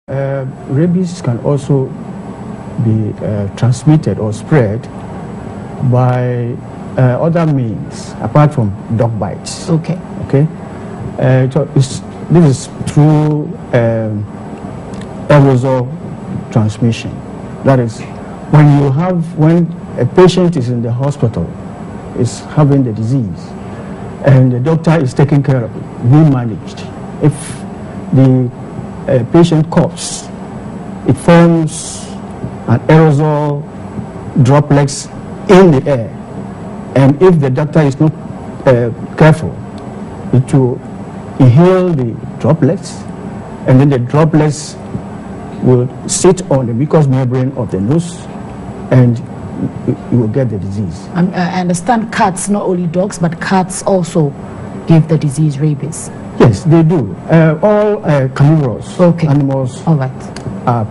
Rabies can also be transmitted or spread by other means apart from dog bites. Okay. Okay. So this is through aerosol transmission. That is, when a patient is in the hospital, is having the disease, and the doctor is taking care of it, being managed. If the patient coughs, it forms an aerosol droplets in the air, and if the doctor is not careful, it will inhale the droplets, and then the droplets will sit on the mucous membrane of the nose, and you will get the disease. I understand cats, not only dogs, but cats also give the disease rabies. Yes, they do. All carnivorous animals are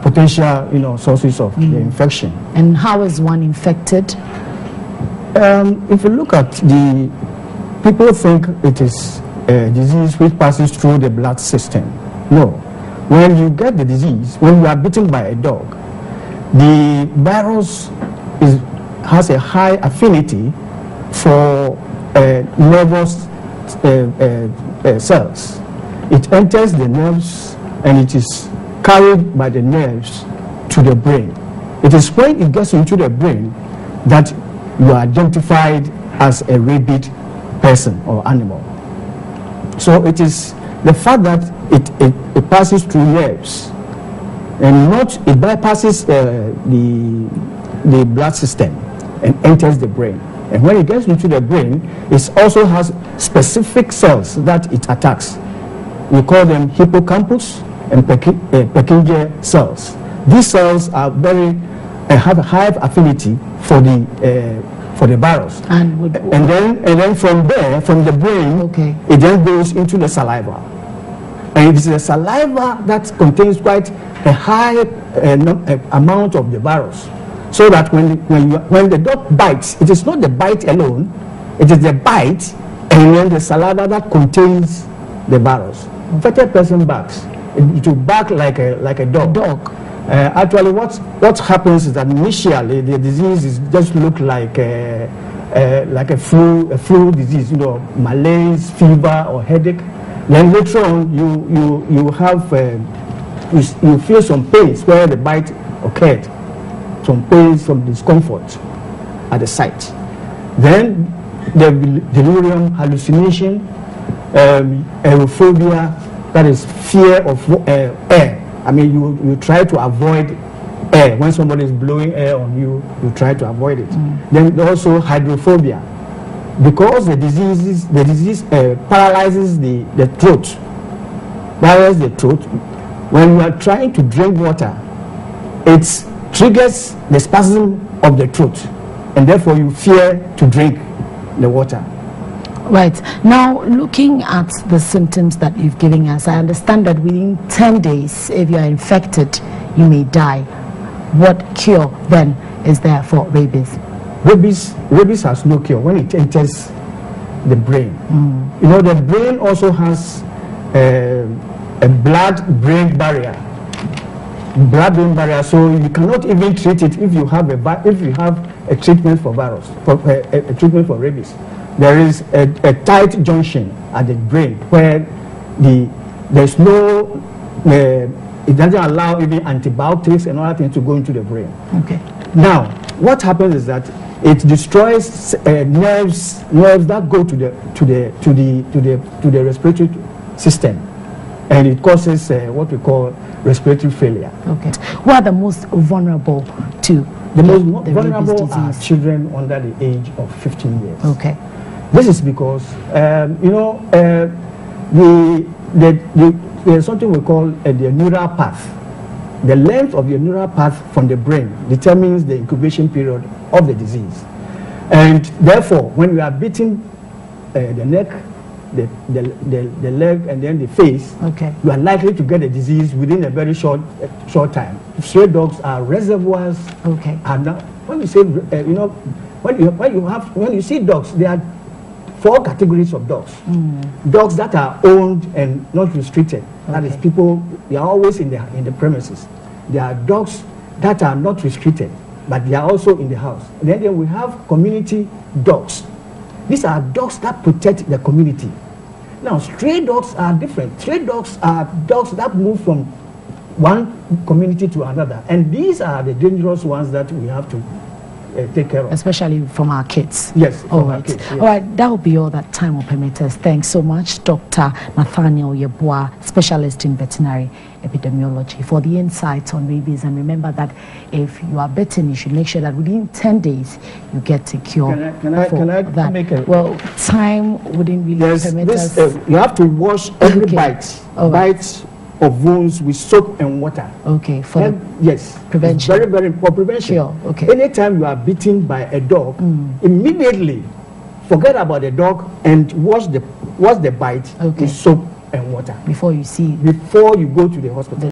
potential, sources of the infection. And how is one infected? If you look at people think it is a disease which passes through the blood system. No. When you get the disease, when you are bitten by a dog, the virus has a high affinity for nervous cells. It enters the nerves and it is carried by the nerves to the brain. It is when it gets into the brain that you are identified as a rabid person or animal. So it is the fact that it passes through nerves and it bypasses the blood system and enters the brain. And when it gets into the brain, it also has specific cells that it attacks. We call them hippocampus and Purkinje cells. These cells are have a high affinity for the virus. And then from there, from the brain, it then goes into the saliva. And it is the saliva that contains quite a high amount of the virus. So that when the dog bites, it is not the bite alone, it is the bite and then the saliva that contains the virus. If a person barks, it will bark like a dog. Actually, what happens is that initially the disease is just look like a flu disease, malaise, fever, or headache. Then later on, you have you feel some pains where the bite occurred, some pains, some discomfort at the site. Then there will be delirium, hallucination, aerophobia, that is fear of air. I mean, you try to avoid air. When somebody is blowing air on you, you try to avoid it. Then also hydrophobia, because the disease paralyzes the throat. Paralyzes the throat. When you are trying to drink water, it triggers the spasm of the throat, and therefore you fear to drink the water. Right. Now, looking at the symptoms that you've given us, I understand that within 10 days, if you are infected, you may die. What cure then is there for rabies? Rabies has no cure when it enters the brain. The brain also has a blood-brain barrier. Blood-brain barrier, so you cannot even treat it if you have a treatment for a treatment for rabies. There is a tight junction at the brain where there's no, it doesn't allow even antibiotics and other things to go into the brain. Okay. Now, what happens is that it destroys nerves that go to the respiratory system, and it causes what we call respiratory failure. Okay. Who are the most vulnerable to the most vulnerable are children under the age of 15 years. Okay. This is because there's something we call the neural path. The length of your neural path from the brain determines the incubation period of the disease, and therefore, when you are beating the neck, the leg, and then the face, you are likely to get the disease within a very short time. Stray dogs are reservoirs. And now, when you say when you see dogs, they are 4 categories of dogs. Dogs that are owned and not restricted. That is, people, they are always in the premises. There are dogs that are not restricted, but they are also in the house. And then we have community dogs. These are dogs that protect the community. Now, stray dogs are different. Stray dogs are dogs that move from one community to another. And these are the dangerous ones that we have to take care of. Especially from our kids. Yes, from our kids. Yes. All right, that will be all that time will permit us. Thanks so much, Dr. Nathaniel Yeboah, specialist in veterinary epidemiology, for the insights on rabies. And remember that if you are bitten, you should make sure that within 10 days you get a cure. Can I make a... Well, time wouldn't really permit us. You have to wash every bite of wounds with soap and water. Okay, for yes, prevention. It's very, very important. Prevention. Sure, okay. Anytime you are bitten by a dog, immediately forget about the dog and wash the bite with soap and water before you go to the hospital.